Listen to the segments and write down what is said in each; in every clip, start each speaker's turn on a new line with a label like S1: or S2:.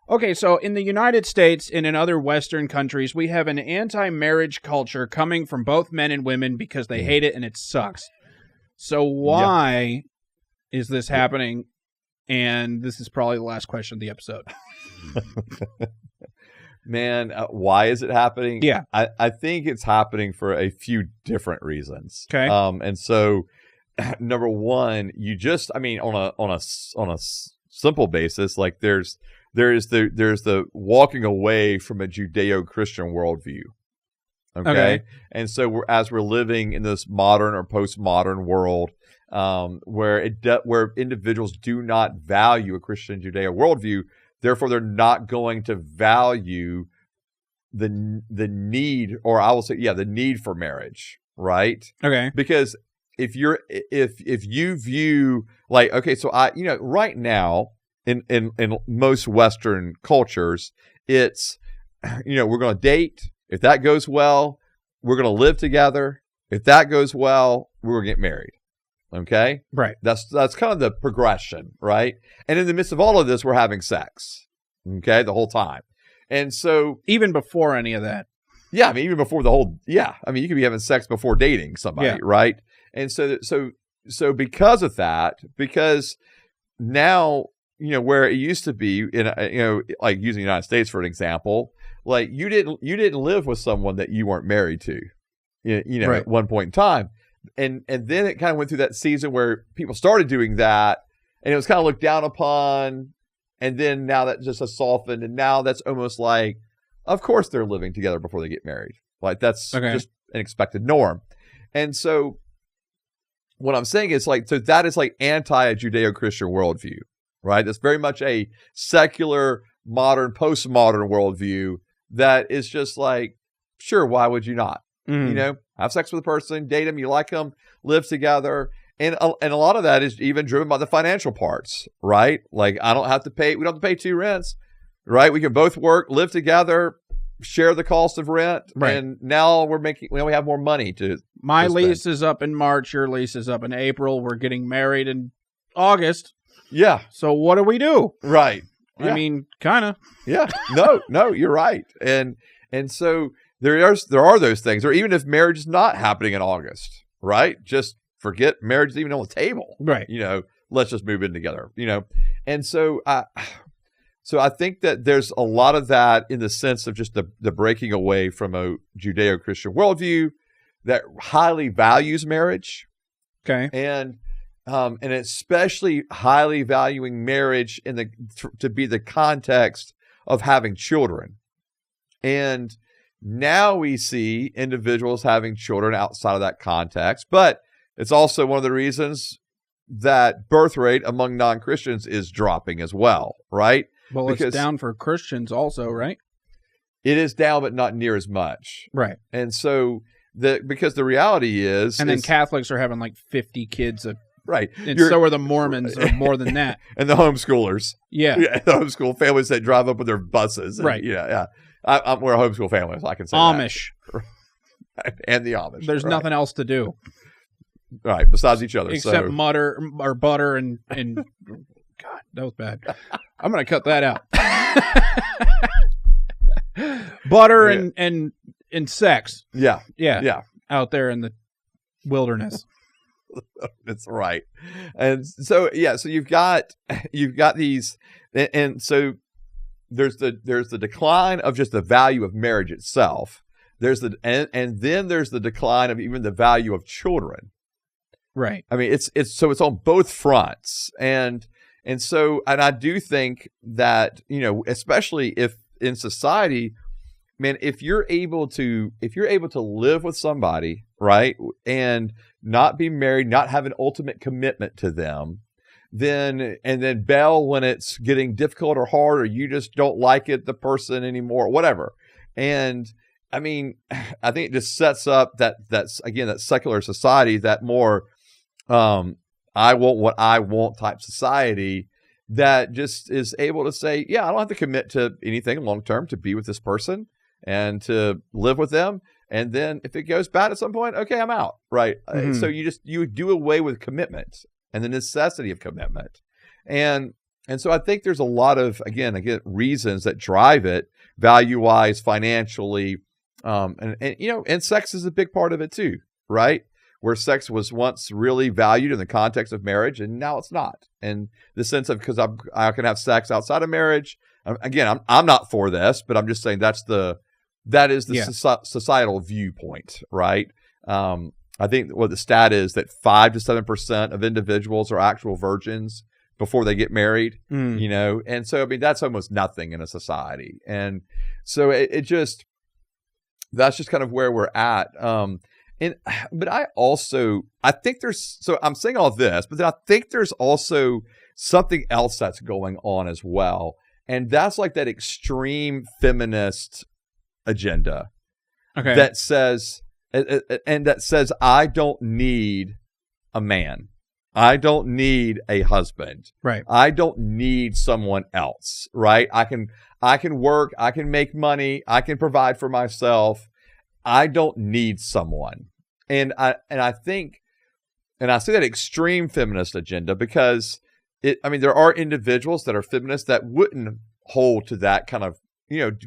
S1: Okay, so in the United States and in other Western countries, we have an anti-marriage culture coming from both men and women because they hate it and it sucks. So why is this happening? And this is probably the last question of the episode.
S2: Man, why is it happening?
S1: Yeah.
S2: I think it's happening for a few different reasons.
S1: Okay.
S2: And so, number one, on a simple basis, like there's the walking away from a Judeo-Christian worldview. Okay. And so as we're living in this modern or postmodern world, where individuals do not value a Christian Judeo worldview, therefore they're not going to value the need, or I will say, the need for marriage, right?
S1: Okay.
S2: Because if you view like, okay, so right now in most Western cultures, it's, we're going to date. If that goes well, we're going to live together. If that goes well, we're going to get married. Okay?
S1: Right.
S2: That's kind of the progression, right? And in the midst of all of this, we're having sex. Okay? The whole time. And so
S1: even before any of that.
S2: Yeah, I mean, even before the whole, you could be having sex before dating somebody, right? And so because of that, because now, where it used to be like using the United States for an example, like you didn't live with someone that you weren't married to, right. At one point in time. And then it kind of went through that season where people started doing that and it was kind of looked down upon. And then now that just has softened. And now that's almost like, of course they're living together before they get married. Like that's just an expected norm. And so what I'm saying is like, so that is like anti-Judeo-Christian worldview, right? That's very much a secular, modern, postmodern worldview that is just like, sure, why would you not? Have sex with a person, date them, you like them, live together. And a lot of that is even driven by the financial parts, right? Like we don't have to pay 2 rents, right? We can both work, live together, share the cost of rent.
S1: Right.
S2: And now we have more money to
S1: lease is up in March, your lease is up in April. We're getting married in August.
S2: Yeah.
S1: So what do we do?
S2: Right.
S1: I mean, kind of.
S2: Yeah. No, you're right. And so there are those things, or even if marriage is not happening in August, right? Just forget marriage is even on the table,
S1: right?
S2: Let's just move in together, And so I think that there's a lot of that in the sense of just the breaking away from a Judeo-Christian worldview that highly values marriage,
S1: okay,
S2: and especially highly valuing marriage to be the context of having children, and now we see individuals having children outside of that context, but it's also one of the reasons that birth rate among non-Christians is dropping as well, right?
S1: Well, because it's down for Christians also, right?
S2: It is down, but not near as much.
S1: Right.
S2: And so because the reality is...
S1: And then Catholics are having like 50 kids
S2: right.
S1: And so are the Mormons, or more than that.
S2: And the homeschoolers.
S1: Yeah.
S2: The homeschool families that drive up with their we're a homeschool family, so I can say
S1: Amish.
S2: That. And the Amish.
S1: There's nothing else to do.
S2: Right, besides each other.
S1: Except butter and God, that was bad. I'm going to cut that out. Butter and sex.
S2: Yeah.
S1: Out there in the wilderness.
S2: That's right. And so so you've got these, and so there's the decline of just the value of marriage itself. And then there's the decline of even the value of children.
S1: Right.
S2: I mean, it's on both fronts, and I do think that especially if in society, man, if you're able to live with somebody, right, and not be married, not have an ultimate commitment to them, then bail when it's getting difficult or hard, or you just don't like the person anymore, whatever. And I mean, I think it just sets up that secular society, that more I want what I want type society that just is able to say, I don't have to commit to anything long term to be with this person and to live with them. And then if it goes bad at some point, okay, I'm out. Right. So you do away with commitment and the necessity of commitment. And And so I think there's a lot of, again, reasons that drive it, value-wise, financially, and sex is a big part of it too, right? Where sex was once really valued in the context of marriage, and now it's not. And the sense of, because I can have sex outside of marriage. Again, I'm not for this, but I'm just saying that is the societal viewpoint, right? I think what the stat is that 5 to 7% of individuals are actual virgins before they get married, and so, I mean, that's almost nothing in a society. And so that's just kind of where we're at. But I think I'm saying all this, but then I think there's also something else that's going on as well. And that's like that extreme feminist agenda that says, I don't need a man. I don't need a husband.
S1: Right.
S2: I don't need someone else. Right. I can work. I can make money. I can provide for myself. I don't need someone. And I think, and I say that extreme feminist agenda because there are individuals that are feminists that wouldn't hold to that kind of,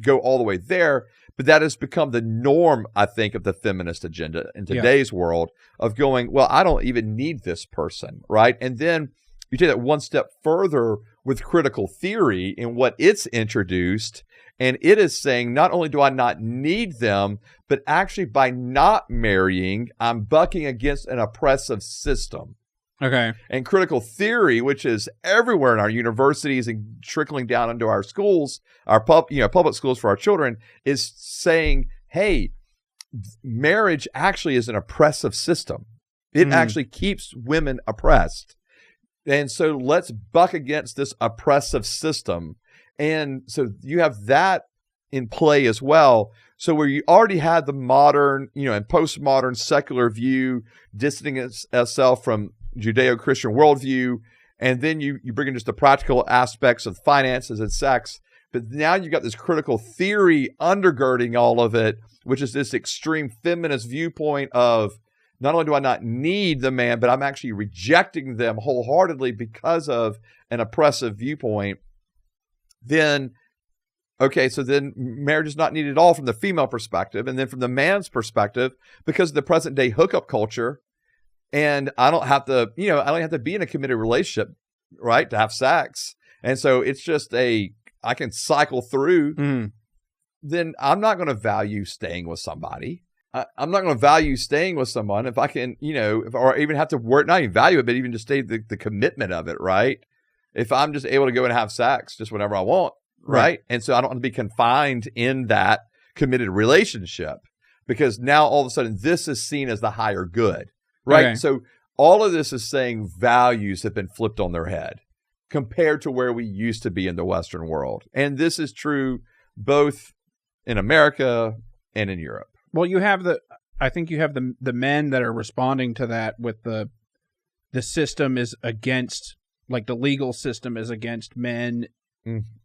S2: go all the way there. But that has become the norm, I think, of the feminist agenda in today's world of going, well, I don't even need this person, right? And then you take that one step further with critical theory and what it's introduced, and it is saying not only do I not need them, but actually by not marrying, I'm bucking against an oppressive system.
S1: Okay.
S2: And critical theory, which is everywhere in our universities and trickling down into our schools, our public schools for our children, is saying, hey, marriage actually is an oppressive system. It actually keeps women oppressed. And so let's buck against this oppressive system. And so you have that in play as well. So where you already had the modern, and postmodern secular view distancing itself from Judeo-Christian worldview, and then you bring in just the practical aspects of finances and sex, but now you've got this critical theory undergirding all of it, which is this extreme feminist viewpoint of not only do I not need the man, but I'm actually rejecting them wholeheartedly because of an oppressive viewpoint. Then, okay, so then marriage is not needed at all from the female perspective, and then from the man's perspective, because of the present day hookup culture. And I don't have to, I don't have to be in a committed relationship, right, to have sex. And so it's just I can cycle through. Then I'm not going to value staying with somebody. I'm not going to value staying with someone if I can, or even have to work, not even value it, but even just stay the commitment of it, right? If I'm just able to go and have sex just whenever I want, right? And so I don't want to be confined in that committed relationship because now all of a sudden this is seen as the higher good. Right. Okay. So all of this is saying values have been flipped on their head compared to where we used to be in the Western world. And this is true both in America and in Europe.
S1: Well, I think you have the men that are responding to that with the system is against, like the legal system is against men.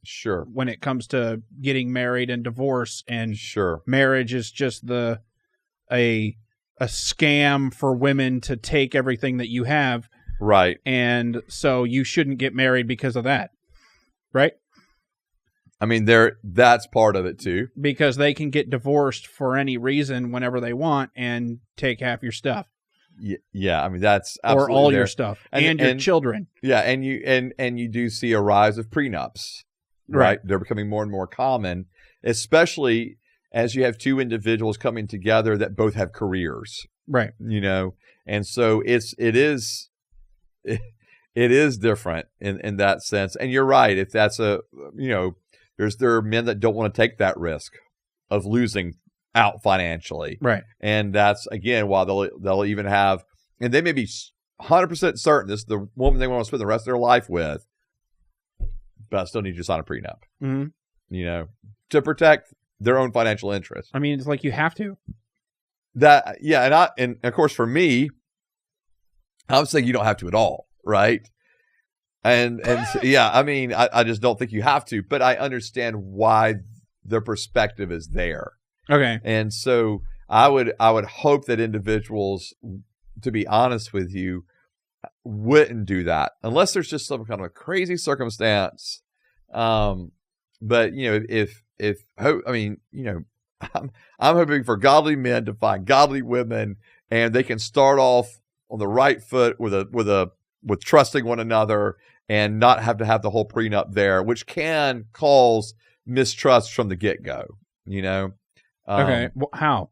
S2: Sure.
S1: When it comes to getting married and divorce, and marriage is just a scam for women to take everything that you have.
S2: Right.
S1: And so you shouldn't get married because of that. Right?
S2: I mean, that's part of it too.
S1: Because they can get divorced for any reason whenever they want and take half your stuff.
S2: Yeah, I mean that's absolutely
S1: or all your stuff and your children.
S2: Yeah, and you do see a rise of prenups. Right? They're becoming more and more common, especially as you have two individuals coming together that both have careers,
S1: right?
S2: And so it is different in that sense. And you're right. If that's there are men that don't want to take that risk of losing out financially,
S1: right?
S2: And that's again why they'll even have, and they may be 100% certain this is the woman they want to spend the rest of their life with, but I still need you to sign a prenup, to protect their own financial interests.
S1: I mean, it's like you have to.
S2: And of course for me, I was saying you don't have to at all, right? And so, I mean, I just don't think you have to, but I understand why the perspective is there.
S1: Okay.
S2: And so I would hope that individuals, to be honest with you, wouldn't do that unless there's just some kind of a crazy circumstance. But I'm hoping for godly men to find godly women, and they can start off on the right foot with trusting one another and not have to have the whole prenup there, which can cause mistrust from the get-go.
S1: Okay, how?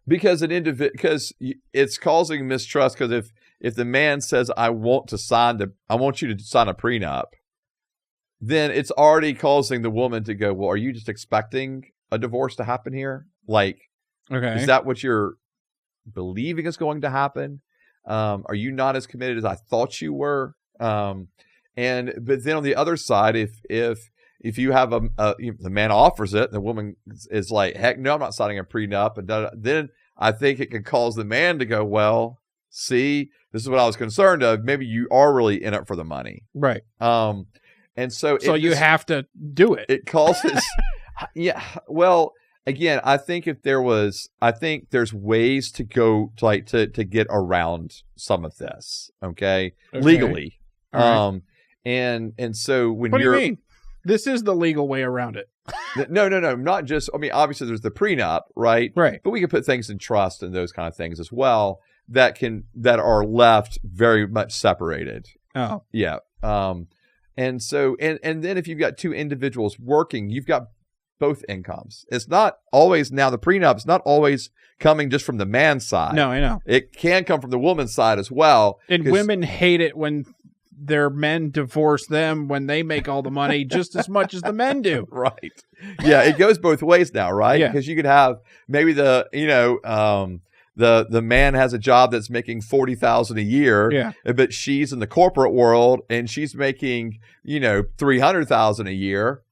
S2: Because it's causing mistrust. Because if the man says, I want you to sign a prenup, then it's already causing the woman to go, well, are you just expecting a divorce to happen here? Like,
S1: okay,
S2: is that what you're believing is going to happen? Are you not as committed as I thought you were? But then on the other side, if you have the man offers it, and the woman is like, heck no, I'm not signing a prenup, and then I think it can cause the man to go, well, see, this is what I was concerned of. Maybe you are really in it for the money,
S1: right?
S2: And so
S1: you have to do it.
S2: It causes, yeah. Well, again, I think there's ways to go to get around some of this, okay. Legally. Right. And so when
S1: what do you mean? This is the legal way around it.
S2: No, not just. I mean, obviously there's the prenup, right?
S1: Right.
S2: But we can put things in trust and those kind of things as well that are left very much separated.
S1: Oh,
S2: yeah. And so and then if you've got two individuals working, you've got both incomes. It's not always now the prenup's not always coming just from the man's side.
S1: No, I know.
S2: It can come from the woman's side as well.
S1: And women hate it when their men divorce them when they make all the money just as much as the men do.
S2: Right. Yeah, it goes both ways now, right?
S1: Yeah.
S2: Because you could have maybe the man has a job that's making $40,000 a year,
S1: yeah,
S2: but she's in the corporate world and she's making, $300,000 a year.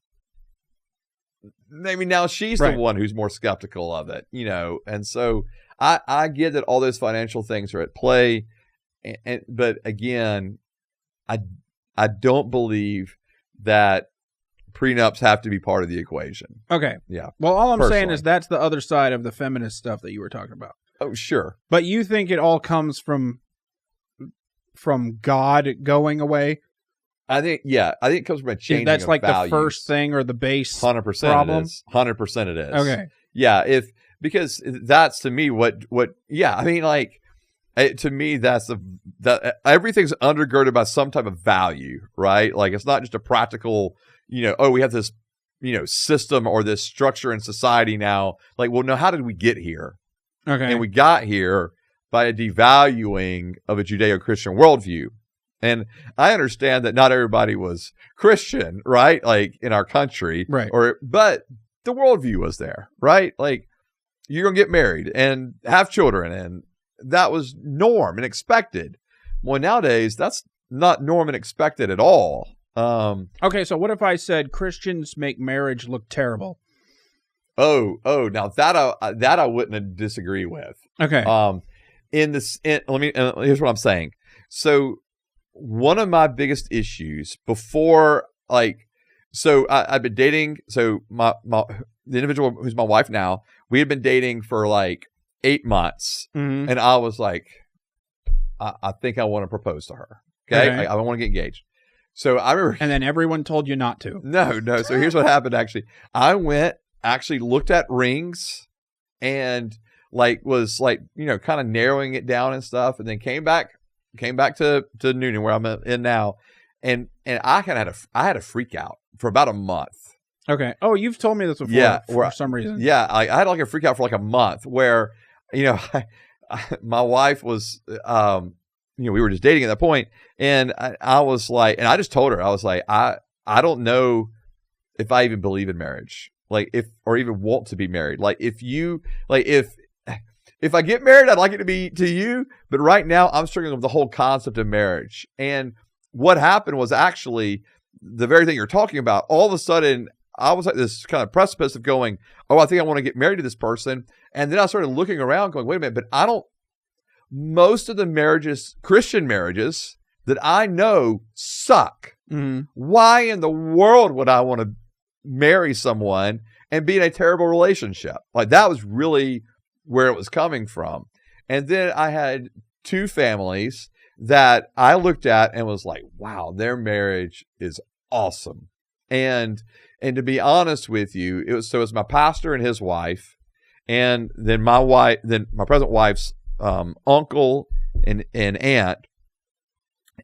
S2: Maybe now she's
S1: right.
S2: the one who's more skeptical of it, And so I get that all those financial things are at play, but again, I don't believe that prenups have to be part of the equation.
S1: Okay.
S2: Yeah.
S1: Well, all I'm saying is that's the other side of the feminist stuff that you were talking about.
S2: Oh, sure.
S1: But you think it all comes from God going away?
S2: I think it comes from a changing
S1: that's like
S2: values.
S1: The first thing or the base
S2: 100%
S1: problem?
S2: It is. 100% it is.
S1: Okay.
S2: Yeah. Because that's to me to me, that everything's undergirded by some type of value, right? Like it's not just a practical, we have this, system or this structure in society now. Like, well, no, how did we get here?
S1: Okay.
S2: And we got here by a devaluing of a Judeo-Christian worldview. And I understand that not everybody was Christian, right? Like in our country,
S1: right?
S2: But the worldview was there, right? Like you're gonna get married and have children, and that was norm and expected. Well, nowadays that's not norm and expected at all.
S1: Okay, so what if I said Christians make marriage look terrible?
S2: Oh, now that I wouldn't disagree with.
S1: Okay.
S2: Here's what I'm saying. So one of my biggest issues before, I've been dating. So the individual who's my wife now, we had been dating for 8 months,
S1: mm-hmm.
S2: and I was like, I think I want to propose to her. Okay. I want to get engaged. So I remember,
S1: and then everyone told you not to.
S2: No. So here's what happened. Actually, looked at rings, and was kind of narrowing it down and stuff, and then came back to Noonan where I'm in now, and I had a freak out for about a month.
S1: Okay. Oh, you've told me this before.
S2: Yeah,
S1: for some reason.
S2: Yeah, I had a freak out for a month where my wife was we were just dating at that point, and I was like, and I just told her, I was like, I don't know if I even believe in marriage, or even want to be married. If I get married, I'd like it to be to you, but right now I'm struggling with the whole concept of marriage. And what happened was actually the very thing you're talking about. All of a sudden, I was at this kind of precipice of going, oh, I think I want to get married to this person. And then I started looking around going, wait a minute, but most of the marriages, Christian marriages that I know suck.
S1: Mm-hmm.
S2: Why in the world would I want to marry someone and be in a terrible relationship? That was really where it was coming from. And then I had two families that I looked at and was like, wow, their marriage is awesome. And to be honest with you, it was my pastor and his wife, and then my present wife's uncle and aunt.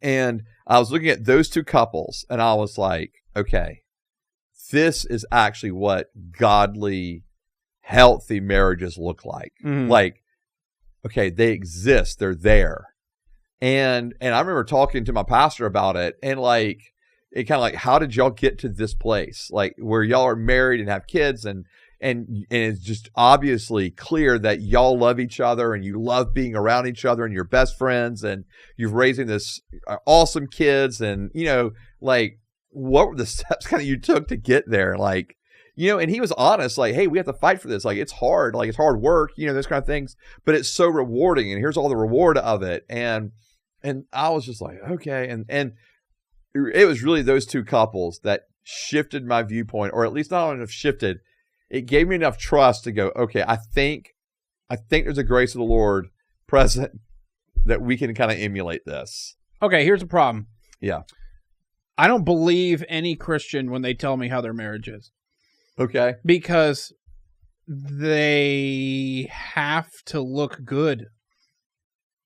S2: And I was looking at those two couples, and I was like, okay, this is actually what godly, healthy marriages look like.
S1: Mm-hmm.
S2: Like, okay, they exist, they're there. And I remember talking to my pastor about it, and like, it kind of like, how did y'all get to this place? Like, where y'all are married and have kids, and it's just obviously clear that y'all love each other and you love being around each other and you're best friends and you're raising this awesome kids. And, you know, like, what were the steps kind of you took to get there? Like, you know, and he was honest, like, hey, we have to fight for this. Like, it's hard, like, it's hard work, you know, those kind of things, but it's so rewarding. And here's all the reward of it. And I was just like, okay. And it was really those two couples that shifted my viewpoint, or at least not enough shifted. It gave me enough trust to go, okay, I think there's a grace of the Lord present that we can kind of emulate this.
S1: Okay, here's the problem.
S2: Yeah.
S1: I don't believe any Christian when they tell me how their marriage is.
S2: Okay.
S1: Because they have to look good.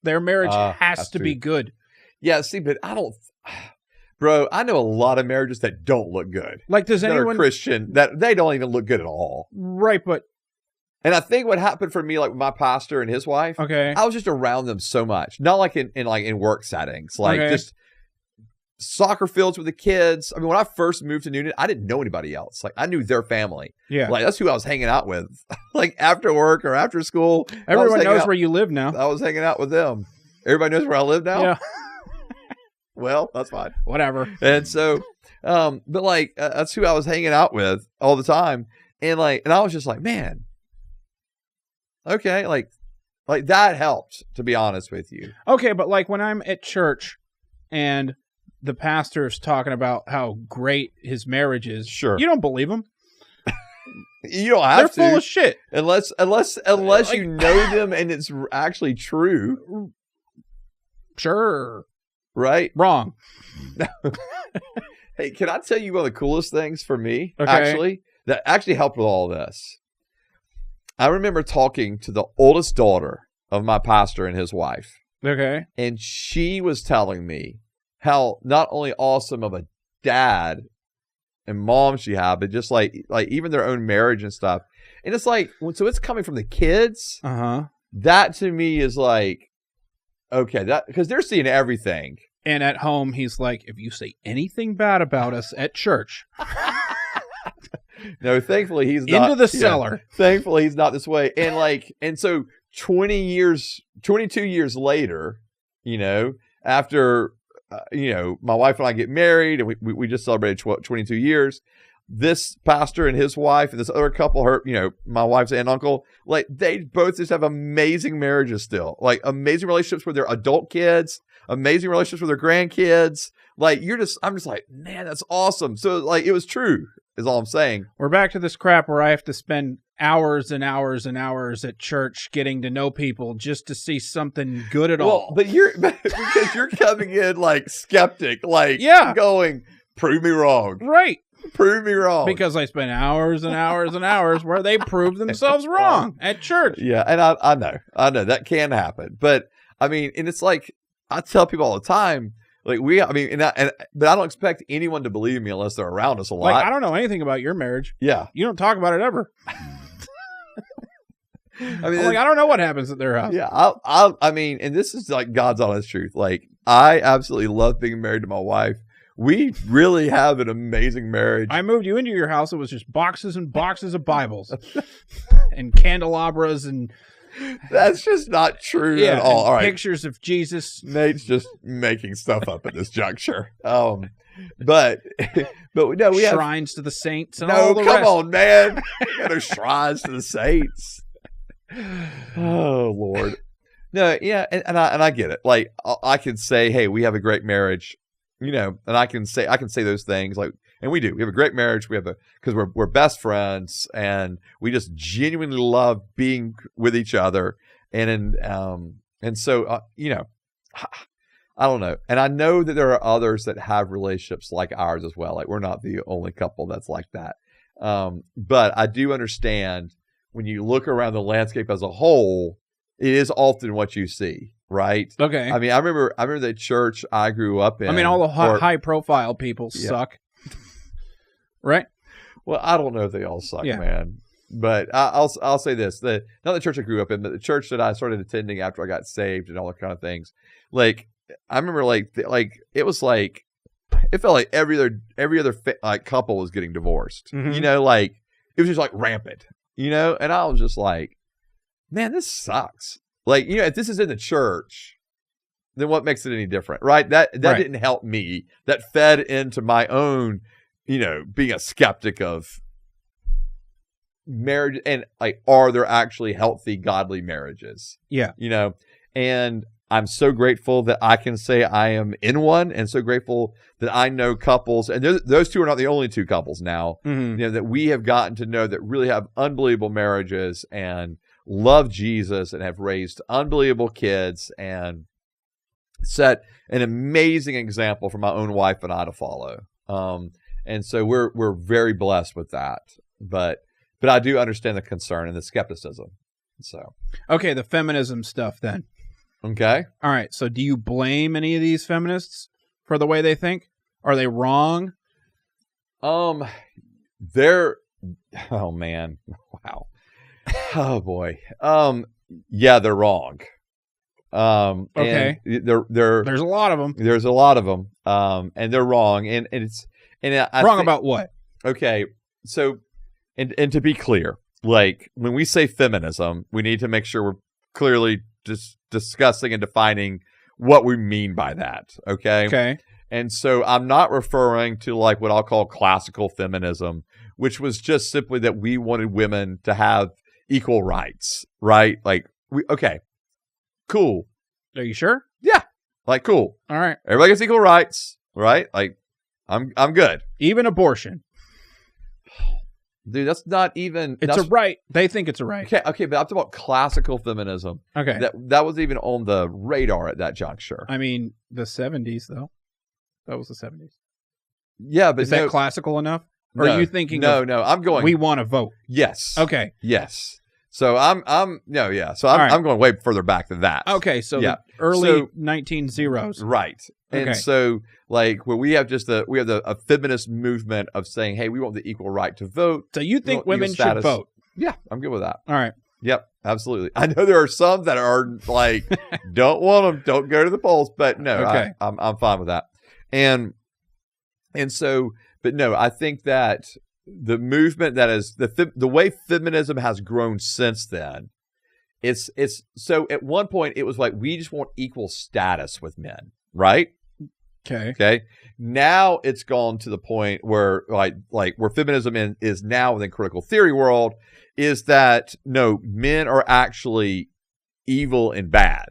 S1: Their marriage has to be good.
S2: Yeah, see, but I don't... Bro, I know a lot of marriages that don't look good.
S1: Like, does
S2: that
S1: anyone...
S2: are Christian, that they don't even look good at all.
S1: Right, but...
S2: And I think what happened for me, like with my pastor and his wife,
S1: okay,
S2: I was just around them so much. Not like in work settings. Like, just soccer fields with the kids. I mean, when I first moved to Noonan, I didn't know anybody else. Like, I knew their family.
S1: Yeah.
S2: Like, that's who I was hanging out with. Like, after work or after school.
S1: Everyone knows where you live now.
S2: I was hanging out with them. Everybody knows where I live now?
S1: Yeah.
S2: Well, that's fine.
S1: Whatever.
S2: And so, but like, that's who I was hanging out with all the time. And like, and I was just like, man, okay. Like that helped, to be honest with you.
S1: Okay. But like when I'm at church and the pastor's talking about how great his marriage is.
S2: Sure.
S1: You don't believe him.
S2: You don't have to.
S1: They're full of shit.
S2: Unless like, you know them and it's actually true.
S1: Sure.
S2: Right?
S1: Wrong.
S2: Hey, can I tell you one of the coolest things for me,
S1: okay,
S2: actually, that actually helped with all this? I remember talking to the oldest daughter of my pastor and his wife.
S1: Okay.
S2: And she was telling me how not only awesome of a dad and mom she had, but just like even their own marriage and stuff. And it's like, so it's coming from the kids.
S1: Uh-huh.
S2: That to me is like, okay, that because they're seeing everything.
S1: And at home, he's like, if you say anything bad about us at church.
S2: No, thankfully he's not.
S1: Into the cellar.
S2: Thankfully he's not this way. And like, and so 22 years later, you know, after, you know, my wife and I get married and we just celebrated 22 years. This pastor and his wife and this other couple, her, you know, my wife's aunt and uncle, like they both just have amazing marriages still, like amazing relationships with their adult kids, amazing relationships with their grandkids. Like I'm just like, man, that's awesome. So like, it was true is all I'm saying.
S1: We're back to this crap where I have to spend hours and hours and hours at church getting to know people just to see something good at all.
S2: But because you're coming in like skeptic, like going, prove me wrong.
S1: Right.
S2: Prove me wrong.
S1: Because I spent hours and hours and hours where they proved themselves wrong at church.
S2: Yeah, and I know that can happen. But I mean, and it's like I tell people all the time, like but I don't expect anyone to believe me unless they're around us a lot.
S1: Like, I don't know anything about your marriage.
S2: Yeah.
S1: You don't talk about it ever.
S2: I mean,
S1: I don't know what happens at their house.
S2: Yeah, I mean, and this is like God's honest truth. Like, I absolutely love being married to my wife. We really have an amazing marriage.
S1: I moved you into your house. It was just boxes and boxes of Bibles and candelabras and...
S2: That's just not true at all. All right.
S1: Pictures of Jesus.
S2: Nate's just making stuff up at this juncture. But no, we have
S1: shrines to the saints and all the
S2: come
S1: rest.
S2: On, man. There's shrines to the saints. Oh, Lord. No, yeah, and I get it. Like, I can say, hey, we have a great marriage. You know, and I can say those things, like, and we do. We have a great marriage. We have because we're best friends, and we just genuinely love being with each other. And so you know, I don't know. And I know that there are others that have relationships like ours as well. Like we're not the only couple that's like that. But I do understand when you look around the landscape as a whole, it is often what you see, right?
S1: Okay.
S2: I mean, I remember the church I grew up in.
S1: I mean, all the high profile people suck. Right?
S2: Well, I don't know if they all suck,
S1: Yeah.
S2: man. But I'll say this: not the church I grew up in, but the church that I started attending after I got saved and all that kind of things. Like I remember, it was like it felt like every other couple was getting divorced.
S1: Mhm.
S2: You know, like it was just like rampant. You know, and I was just like, man, this sucks. Like, you know, if this is in the church, then what makes it any different, right? That
S1: Right.
S2: didn't help me. That fed into my own, you know, being a skeptic of marriage and like, are there actually healthy, godly marriages?
S1: Yeah.
S2: You know, and I'm so grateful that I can say I am in one, and so grateful that I know couples, and those two are not the only two couples now,
S1: Mm-hmm.
S2: you know, that we have gotten to know that really have unbelievable marriages and love Jesus and have raised unbelievable kids and set an amazing example for my own wife and I to follow. And so we're very blessed with that. But I do understand the concern and the skepticism. So
S1: Okay, the feminism stuff then.
S2: okay.
S1: All right, so do you blame any of these feminists for the way they think? Are they wrong?
S2: They're oh man. Wow. Oh boy. Yeah, they're wrong.
S1: Okay.
S2: And
S1: There's a lot of them.
S2: there's a lot of them. And they're wrong. And I
S1: Wrong
S2: think,
S1: about what?
S2: okay. So, and to be clear, like when we say feminism, we need to make sure we're clearly just discussing and defining what we mean by that. Okay.
S1: Okay.
S2: And so I'm not referring to like what I'll call classical feminism, which was just simply that we wanted women to have equal rights, right? Like okay, cool.
S1: Are you sure?
S2: Yeah. Like cool.
S1: All right.
S2: Everybody gets equal rights, right? Like I'm good.
S1: Even abortion.
S2: Dude, that's not even
S1: It's a right. They think it's a right.
S2: Okay, but I'm talking about classical feminism.
S1: Okay.
S2: That was even on the radar at that juncture.
S1: I mean, the 70s, though. That was the 70s.
S2: Yeah, but
S1: Is that classical enough? Or
S2: no,
S1: are you thinking
S2: No, I'm going
S1: we want to vote?
S2: Yes.
S1: Okay.
S2: Yes. So I'm So
S1: All right.
S2: I'm going way further back than that.
S1: Okay, so
S2: Yeah.
S1: the early
S2: So-
S1: 1900s.
S2: Right.
S1: Okay.
S2: And so like where we have a feminist movement of saying, hey, we want the equal right to vote.
S1: So you think
S2: Equal
S1: women should
S2: status.
S1: vote?
S2: Yeah, I'm good with that.
S1: All right.
S2: Yep, absolutely. I know there are some that are like, don't want them, don't go to the polls, but no,
S1: Okay.
S2: I'm fine with that. And so, but no, I think that the movement that is the way feminism has grown since then, it's so at one point it was like we just want equal status with men, right?
S1: Okay.
S2: Okay. Now it's gone to the point where like where feminism is now within critical theory world is that no, men are actually evil and bad.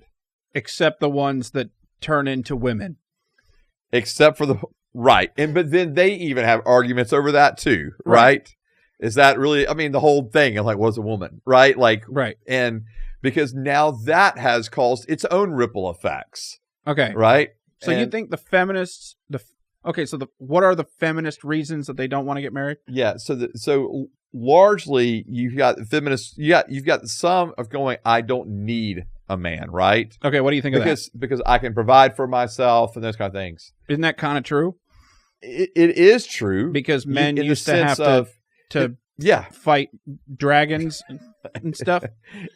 S1: Except the ones that turn into women.
S2: Except for the right. But then they even have arguments over that too, right? Is that really, I mean, the whole thing is like, what's a woman, right? Like,
S1: Right.
S2: and because now that has caused its own ripple effects,
S1: Okay.
S2: right?
S1: So you
S2: And-
S1: think the feminists, what are the feminist reasons that they don't want to get married?
S2: Yeah, so largely you've got feminists. You've got some of going, I don't need a man, right?
S1: Okay, what do you think of
S2: Because I can provide for myself and those kind of things.
S1: that? Isn't that kind of true?
S2: It is true
S1: Because men
S2: in the
S1: used to have
S2: sense
S1: to
S2: yeah.
S1: fight dragons and stuff.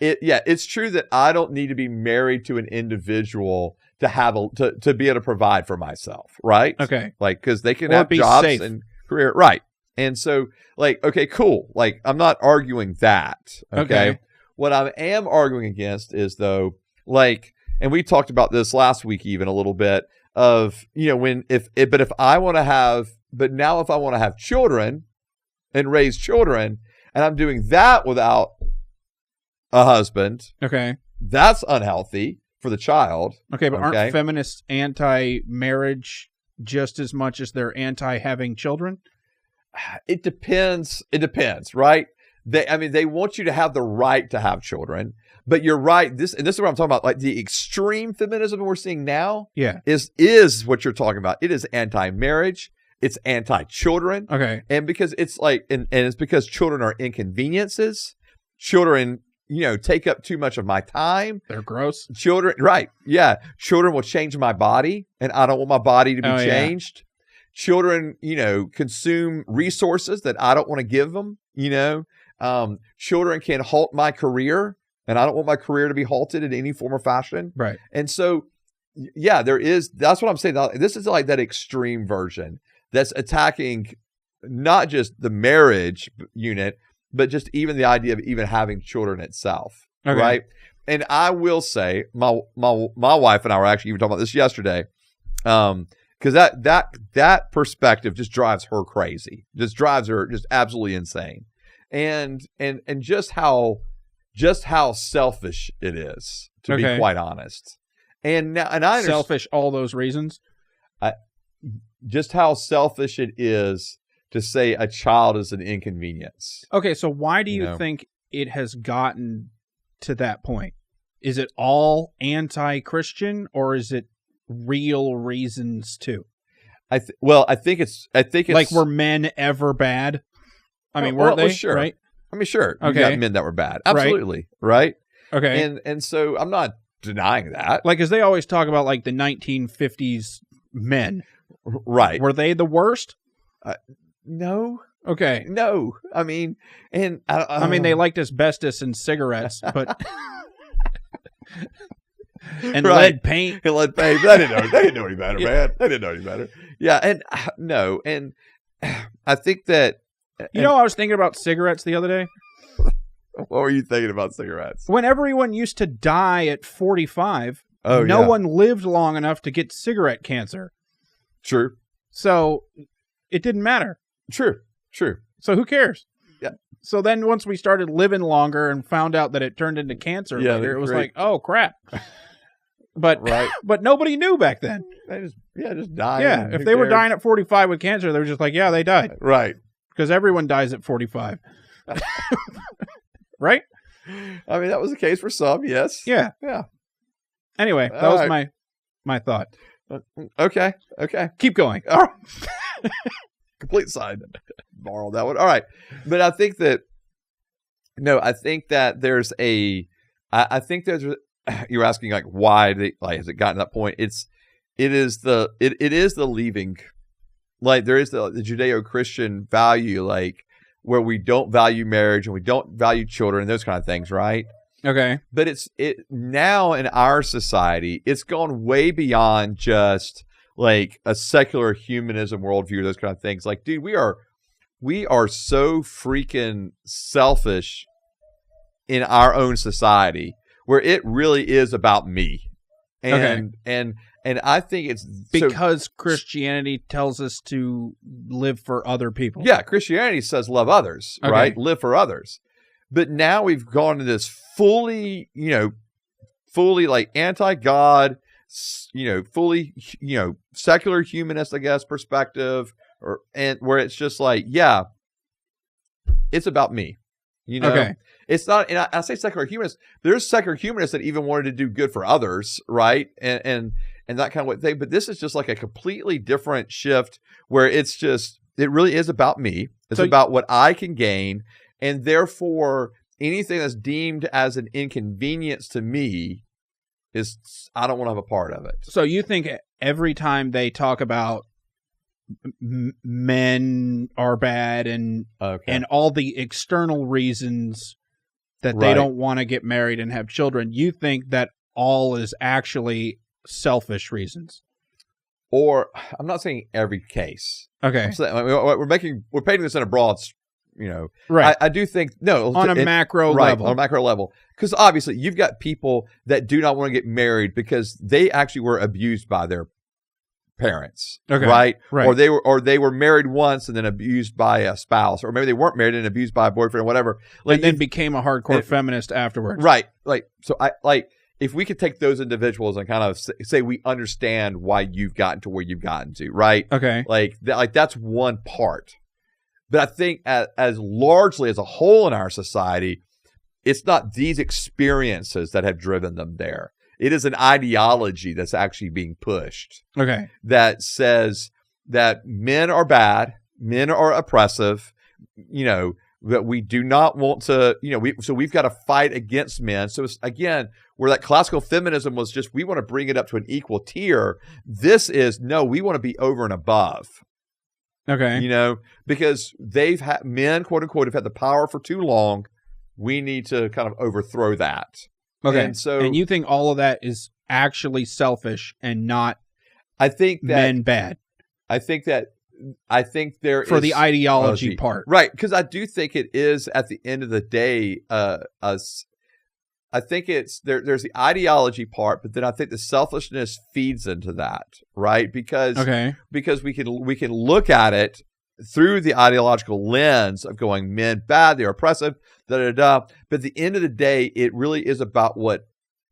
S2: It's true that I don't need to be married to an individual to have to be able to provide for myself, right?
S1: Okay.
S2: Like because they can
S1: Or
S2: have
S1: be
S2: jobs
S1: safe.
S2: and career, right? And so, like, okay, cool. Like, I'm not arguing that. Okay. What I am arguing against is though, like, and we talked about this last week even a little bit of if I want to have, but now if I want to have children and raise children, and I'm doing that without a husband,
S1: Okay.
S2: that's unhealthy for the child.
S1: Okay, but
S2: Okay.
S1: aren't feminists anti-marriage just as much as they're anti-having children?
S2: It depends. It depends, right? They want you to have the right to have children, But you're right. This is what I'm talking about. Like the extreme feminism we're seeing now is what you're talking about. It is anti-marriage. It's anti-children.
S1: Okay.
S2: And because it's like, and it's because children are inconveniences. Children, take up too much of my time.
S1: They're gross.
S2: Children, right. Yeah. Children will change my body, and I don't want my body to be changed. Yeah. Children, consume resources that I don't want to give them, Children can halt my career, and I don't want my career to be halted in any form or fashion.
S1: Right.
S2: And so, yeah, that's what I'm saying. This is like that extreme version that's attacking not just the marriage unit, but just even the idea of even having children itself. Okay. Right. And I will say, my wife and I were actually even talking about this yesterday, because that perspective just drives her crazy, just drives her just absolutely insane, and just how selfish it is, to be quite honest. And I understand
S1: selfish, all those reasons.
S2: Just how selfish it is to say a child is an inconvenience.
S1: Okay, so why do you think it has gotten to that point? Is it all anti-Christian, or is it real reasons too? I think it's like, were men ever bad? I mean, weren't they?
S2: Sure.
S1: Right?
S2: I mean, sure.
S1: Okay.
S2: You got men that were bad. Absolutely. Right?
S1: Okay.
S2: And so I'm not denying that.
S1: Like, as they always talk about, like, the 1950s men.
S2: Right.
S1: Were they the worst?
S2: No.
S1: Okay.
S2: No. I mean, and
S1: I mean, they liked asbestos and cigarettes, but and lead paint.
S2: And lead paint. They didn't know any better, man. They didn't know any better. Yeah, and no, and I think that
S1: I was thinking about cigarettes the other day.
S2: What were you thinking about cigarettes?
S1: When everyone used to die at 45, no one lived long enough to get cigarette cancer.
S2: True.
S1: So it didn't matter.
S2: True.
S1: So who cares?
S2: Yeah.
S1: So then once we started living longer and found out that it turned into cancer later, it was like, oh, crap. But but nobody knew back then.
S2: They just died.
S1: Yeah, if they were dying at 45 with cancer, they were just like, yeah, they died.
S2: Right.
S1: Because everyone dies at 45. Right?
S2: I mean, that was the case for some, yes.
S1: Yeah. Anyway, that was my thought.
S2: Okay.
S1: Keep going.
S2: All right. Complete side. Borrow that one. All right. But I think that there's you're asking like why has it gotten to that point? It is the leaving, like there is the Judeo-Christian value, like where we don't value marriage and we don't value children and those kind of things, right?
S1: Okay.
S2: But it now in our society, it's gone way beyond just like a secular humanism worldview, those kind of things. Like, dude, we are so freaking selfish in our own society where it really is about me. And I think it's
S1: because Christianity tells us to live for other people.
S2: Yeah, Christianity says love others, right? Live for others. But now we've gone to this fully like anti-God, fully, secular humanist, I guess, perspective, and where it's just like, yeah, it's about me. It's not, and I say secular humanists. There's secular humanists that even wanted to do good for others, right? And that kind of thing. But this is just like a completely different shift where it really is about me. It's about what I can gain, and therefore anything that's deemed as an inconvenience to me I don't want to have a part of it.
S1: So you think every time they talk about men are bad and all the external reasons that they don't want to get married and have children, you think that all is actually selfish reasons?
S2: Or I'm not saying every case.
S1: Okay.
S2: We're painting this in a broad,
S1: right.
S2: I do think
S1: on a macro level.
S2: On a macro level. Because obviously you've got people that do not want to get married because they actually were abused by their parents, right? Or they were married once and then abused by a spouse, or maybe they weren't married and abused by a boyfriend or whatever. Like,
S1: and then became a hardcore feminist afterwards,
S2: right? Like, so if we could take those individuals and kind of say we understand why you've gotten to where you've gotten to, right?
S1: Okay,
S2: like that's one part. But I think as largely as a whole in our society, it's not these experiences that have driven them there. It is an ideology that's actually being pushed.
S1: Okay.
S2: That says that men are bad, men are oppressive, that we do not want to, so we've got to fight against men. So it's, again, where that classical feminism was just, we want to bring it up to an equal tier. This is, no, we want to be over and above.
S1: Okay.
S2: Because men, quote unquote, have had the power for too long. We need to kind of overthrow that.
S1: Okay.
S2: And
S1: you think all of that is actually selfish and not
S2: I think that
S1: men bad?
S2: I think there
S1: for
S2: is
S1: the ideology part.
S2: Right, because I do think it is at the end of the day I think it's there's the ideology part, but then I think the selfishness feeds into that, right? Because we can look at it through the ideological lens of going, men bad, they're oppressive, But at the end of the day, it really is about what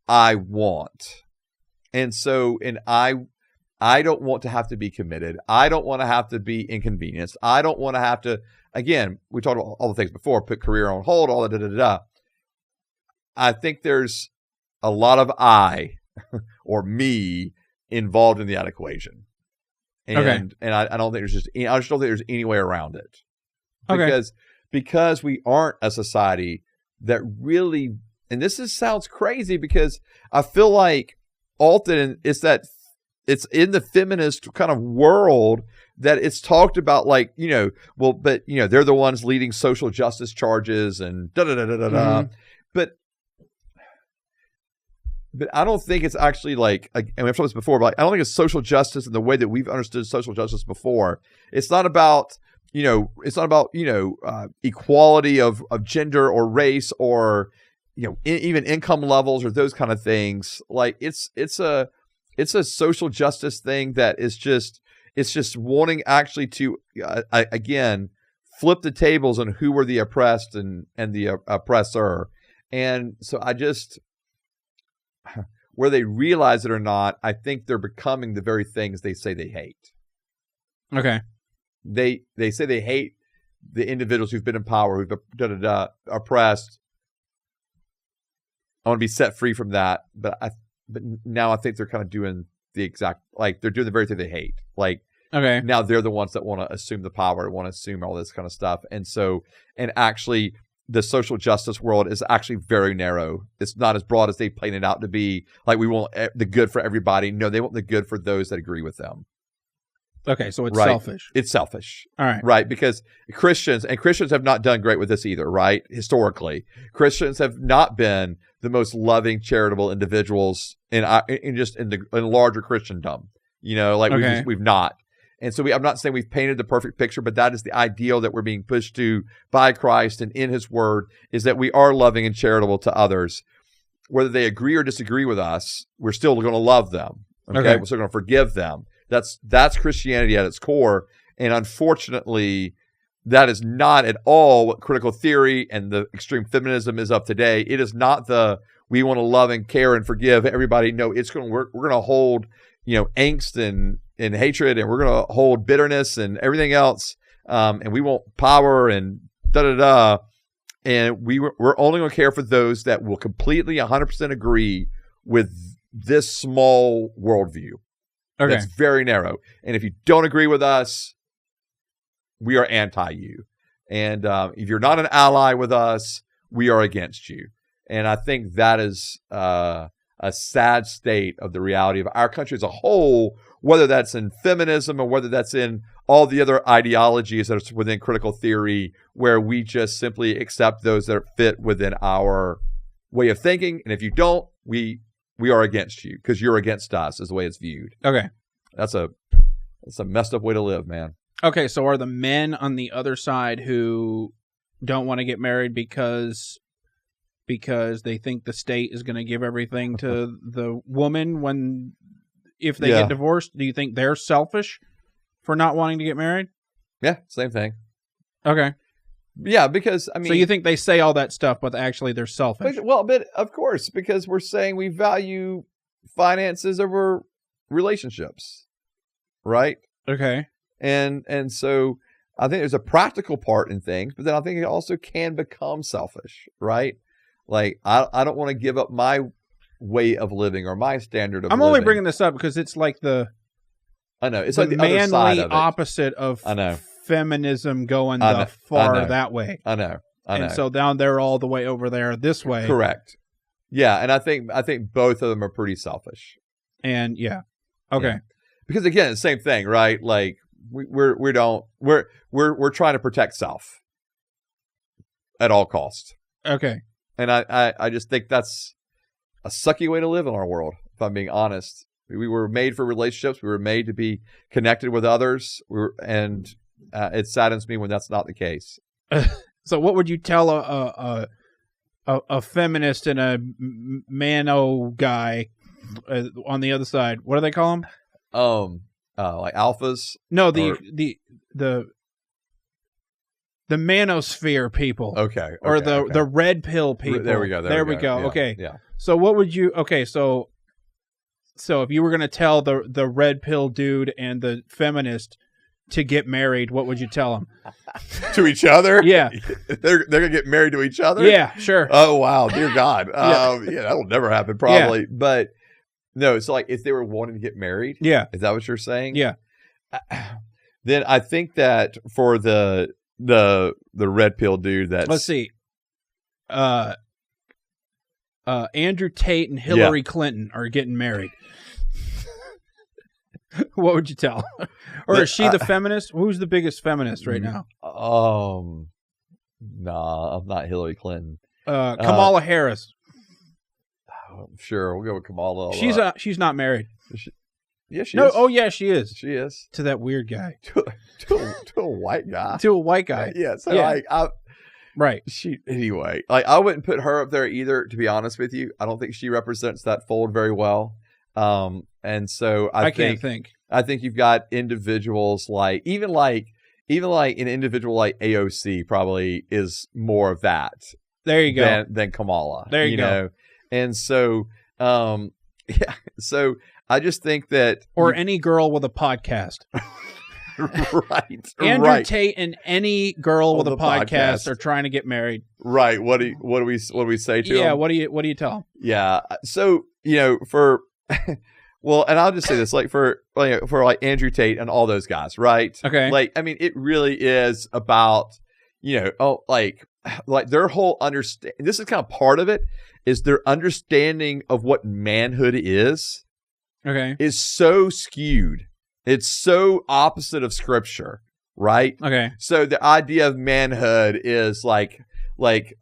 S2: I want. And so, I don't want to have to be committed. I don't want to have to be inconvenienced. I don't want to have to, again, we talked about all the things before, put career on hold, all that, I think there's a lot of I or me involved in that equation. And I don't think I just don't think there's any way around it. Because we aren't a society that really, and sounds crazy because I feel like often it's in the feminist kind of world that it's talked about like, they're the ones leading social justice charges and da-da-da-da-da-da. But I don't think it's actually like, and we've talked about this before, but I don't think it's social justice in the way that we've understood social justice before. It's not about, equality of gender or race or, even income levels or those kind of things. Like it's a social justice thing that is it's just wanting actually to, again, flip the tables on who were the oppressed and the oppressor. And so where they realize it or not, I think they're becoming the very things they say they hate.
S1: Okay.
S2: They say they hate the individuals who've been in power, who've been oppressed. I want to be set free from that, but now I think they're kind of doing the exact, like they're doing the very thing they hate. Like, now they're the ones that want to assume the power, want to assume all this kind of stuff. And so, and actually the social justice world is actually very narrow. It's not as broad as they paint it out to be. Like we want the good for everybody. No, they want the good for those that agree with them.
S1: Okay, so it's selfish.
S2: It's selfish.
S1: All right.
S2: Right, because Christians have not done great with this either, right? Historically, Christians have not been the most loving, charitable individuals in larger Christendom. We've not. And so I'm not saying we've painted the perfect picture, but that is the ideal that we're being pushed to by Christ and in his word, is that we are loving and charitable to others. Whether they agree or disagree with us, we're still going to love them. Okay. We're still going to forgive them. That's Christianity at its core. And unfortunately, that is not at all what critical theory and the extreme feminism is of today. It is not we want to love and care and forgive everybody. No, we're going to hold, angst and hatred, and we're going to hold bitterness and everything else. And we want power and da-da-da. And we're only going to care for those that will completely 100% agree with this small worldview. Okay. That's very narrow. And if you don't agree with us, we are anti you. And if you're not an ally with us, we are against you. And I think that is a sad state of the reality of our country as a whole, whether that's in feminism or whether that's in all the other ideologies that are within critical theory, where we just simply accept those that fit within our way of thinking. And if you don't, we are against you because you're against us, is the way it's viewed.
S1: Okay. That's a
S2: messed up way to live, man.
S1: Okay, so are the men on the other side who don't want to get married because they think the state is going to give everything to the woman if they get divorced, do you think they're selfish for not wanting to get married?
S2: Yeah, same thing.
S1: Okay.
S2: Yeah, because,
S1: so you think they say all that stuff, but actually they're selfish?
S2: But of course, because we're saying we value finances over relationships, right?
S1: Okay.
S2: And so I think there's a practical part in things, but then I think it also can become selfish, right? Like, I don't want to give up my way of living or my standard of living.
S1: I'm only bringing this up because it's like
S2: I know. It's
S1: the
S2: like the other side of it.
S1: opposite of feminism going that way.
S2: I know.
S1: And so down there all the way over there this way.
S2: Correct. Yeah, and I think both of them are pretty selfish.
S1: And okay.
S2: Yeah. Because again, the same thing, right? Like we're trying to protect self at all costs.
S1: Okay.
S2: And I just think that's a sucky way to live in our world, if I'm being honest. We were made for relationships. We were made to be connected with others. It saddens me when that's not the case.
S1: So what would you tell a feminist and a mano guy on the other side? What do they call them?
S2: Like alphas?
S1: No, the manosphere people.
S2: Okay.
S1: Or the red pill people.
S2: There we go.
S1: There we go.
S2: Yeah,
S1: okay.
S2: Yeah.
S1: So what would you? Okay. So if you were going to tell the red pill dude and the feminist to get married, what would you tell them?
S2: To each other?
S1: Yeah.
S2: They're going to get married to each other?
S1: Yeah, sure.
S2: Oh, wow. Dear God. That'll never happen probably. Yeah. But no, it's like if they were wanting to get married.
S1: Yeah.
S2: Is that what you're saying?
S1: Yeah.
S2: Then I think that for the red pill dude that's...
S1: Let's see. Andrew Tate and Hillary Clinton are getting married. What would you tell? Or is she the feminist? Who's the biggest feminist right now?
S2: Nah, I'm not Hillary Clinton.
S1: Kamala Harris.
S2: Sure, we'll go with Kamala.
S1: She's not married.
S2: Yeah, she
S1: is.
S2: Oh,
S1: yeah, she is.
S2: She is.
S1: To that weird guy.
S2: to a white guy.
S1: To a white guy.
S2: Yeah. So like,
S1: right.
S2: Anyway, like I wouldn't put her up there either. To be honest with you, I don't think she represents that fold very well. And so I think you've got individuals like even like an individual like AOC probably is more of that.
S1: There you go.
S2: Than Kamala.
S1: There you go.
S2: Know? And so, so I just think that,
S1: any girl with a podcast.
S2: Right.
S1: Andrew Tate and any girl with a podcast are trying to get married.
S2: Right. What do we say to them?
S1: Yeah. What do you tell them?
S2: Yeah. So, well, and I'll just say this, like for Andrew Tate and all those guys, right?
S1: Okay.
S2: Like, I mean, it really is about, like their whole understanding. This is kind of part of it, is their understanding of what manhood is.
S1: Okay.
S2: Is so skewed. It's so opposite of scripture, right?
S1: Okay.
S2: So the idea of manhood is like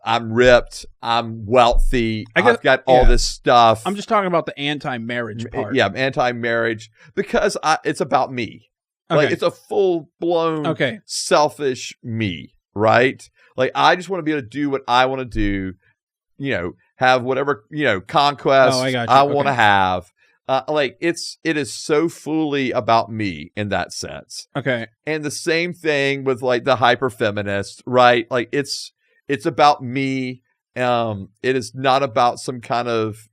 S2: I'm ripped, I'm wealthy, I've got all this stuff.
S1: I'm just talking about the anti-marriage part.
S2: Yeah, anti-marriage because it's about me.
S1: Okay.
S2: Like it's a full-blown selfish me, right? Like I just want to be able to do what I want to do, have whatever, conquest I want to have. It is so fully about me in that sense.
S1: Okay.
S2: And the same thing with like the hyper feminist, right? Like it's about me. It is not about some kind of,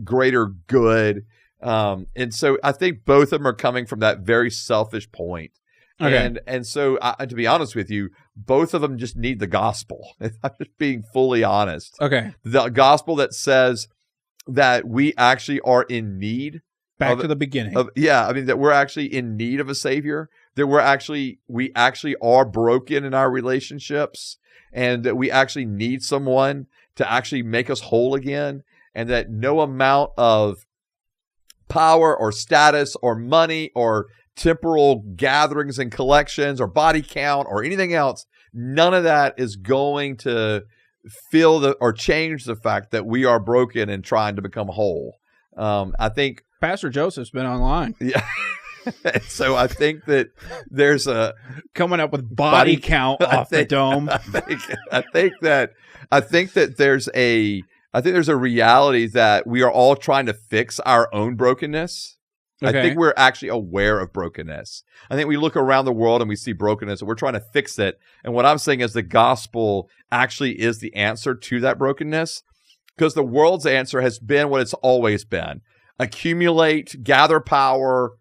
S2: greater good. And so I think both of them are coming from that very selfish point.
S1: Okay.
S2: And so to be honest with you, both of them just need the gospel. I'm just being fully honest.
S1: Okay.
S2: The gospel that says that we actually are in need.
S1: Back to the beginning.
S2: That we're actually in need of a savior, that we actually are broken in our relationships, and that we actually need someone to actually make us whole again, and that no amount of power or status or money or temporal gatherings and collections or body count or anything else, none of that is going to or change the fact that we are broken and trying to become whole. I think
S1: Pastor Joseph's been online.
S2: Yeah. So I think that there's
S1: coming up with body count off the dome.
S2: I think that there's a reality that we are all trying to fix our own brokenness. Okay. I think we're actually aware of brokenness. I think we look around the world and we see brokenness and we're trying to fix it. And what I'm saying is the gospel actually is the answer to that brokenness, because the world's answer has been what it's always been: accumulate, gather power,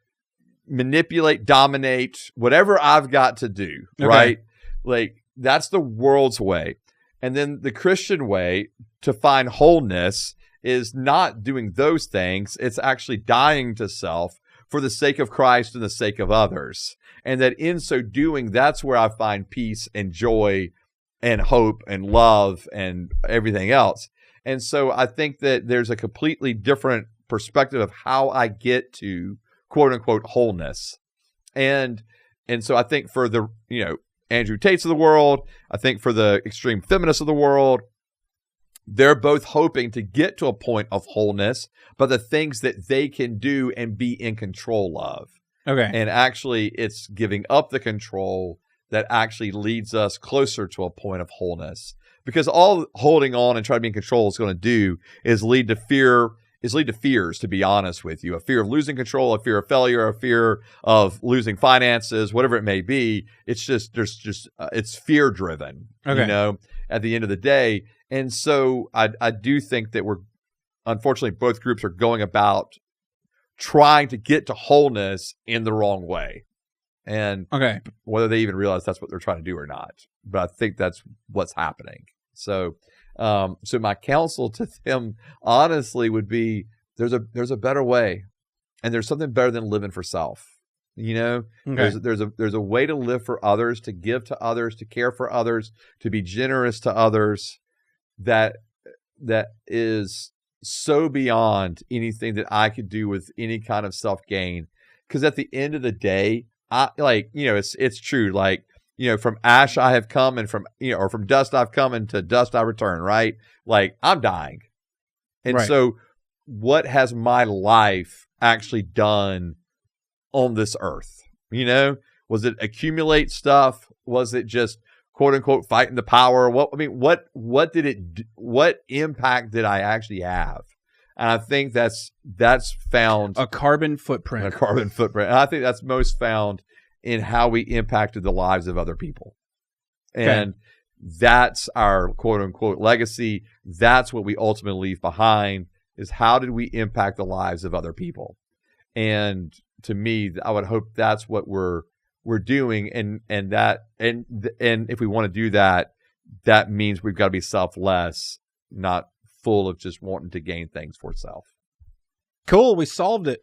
S2: manipulate, dominate, whatever I've got to do, right? Like that's the world's way. And then the Christian way to find wholeness is not doing those things. It's actually dying to self for the sake of Christ and the sake of others. And that in so doing, that's where I find peace and joy and hope and love and everything else. And so I think that there's a completely different perspective of how I get to quote unquote wholeness. And so I think for the, Andrew Tates of the world, I think for the extreme feminists of the world, they're both hoping to get to a point of wholeness, but the things that they can do and be in control of.
S1: Okay.
S2: And actually, it's giving up the control that actually leads us closer to a point of wholeness. Because all holding on and trying to be in control is going to do is lead to fears, to be honest with you. A fear of losing control, a fear of failure, a fear of losing finances, whatever it may be. It's just, it's fear driven, at the end of the day. And so I do think that unfortunately, both groups are going about trying to get to wholeness in the wrong way. And whether they even realize that's what they're trying to do or not. But I think that's what's happening. So my counsel to them, honestly, would be there's a better way, and there's something better than living for self. There's a way to live for others, to give to others, to care for others, to be generous to others. That is so beyond anything that I could do with any kind of self gain. Because at the end of the day, it's true. Like, from ash I have come, and from dust I've come, and to dust I return, right? Like, I'm dying. And so what has my life actually done on this earth? Was it accumulate stuff? Was it just quote unquote fighting the power? What did it do? What impact did I actually have? And I think that's found
S1: a carbon footprint.
S2: And I think that's most found in how we impacted the lives of other people. And that's our quote unquote legacy. That's what we ultimately leave behind, is how did we impact the lives of other people? And to me, I would hope that's what we're doing. And if we want to do that, that means we've got to be selfless, not full of just wanting to gain things for self.
S1: Cool. We solved it.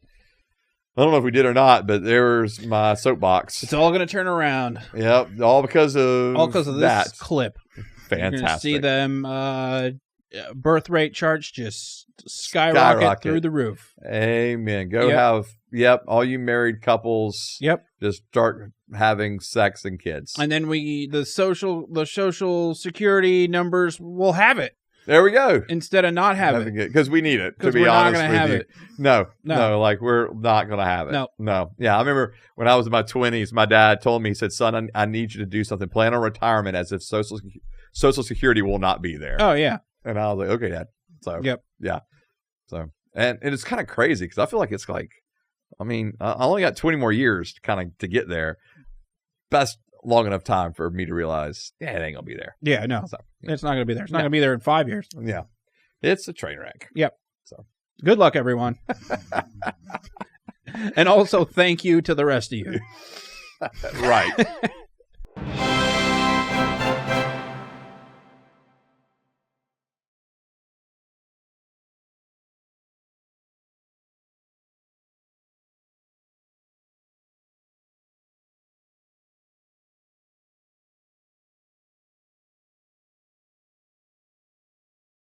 S2: I don't know if we did or not, but there's my soapbox.
S1: It's all going to turn around.
S2: Yep, all because of
S1: this clip.
S2: Fantastic. You're going to
S1: see them birth rate charts just skyrocket through the roof.
S2: Amen. Go have all you married couples.
S1: Yep.
S2: Just start having sex and kids.
S1: And then the social security numbers will have it.
S2: There we go.
S1: Instead of not having it.
S2: Because we need it, to be honest with you. Have it. No, like we're not going to have it. No. Yeah, I remember when I was in my 20s, my dad told me, he said, son, I need you to do something. Plan on retirement as if Social Security will not be there.
S1: Oh, yeah.
S2: And I was like, okay, Dad. So, yeah. So, and it's kind of crazy because I feel like it's like, I only got 20 more years to get there. Best long enough time for me to realize, it ain't gonna be there.
S1: Yeah, no, it's not gonna be there. It's not gonna be there in 5 years.
S2: Yeah, it's a train wreck.
S1: Yep. So, good luck, everyone. And also, thank you to the rest of you.
S2: Right.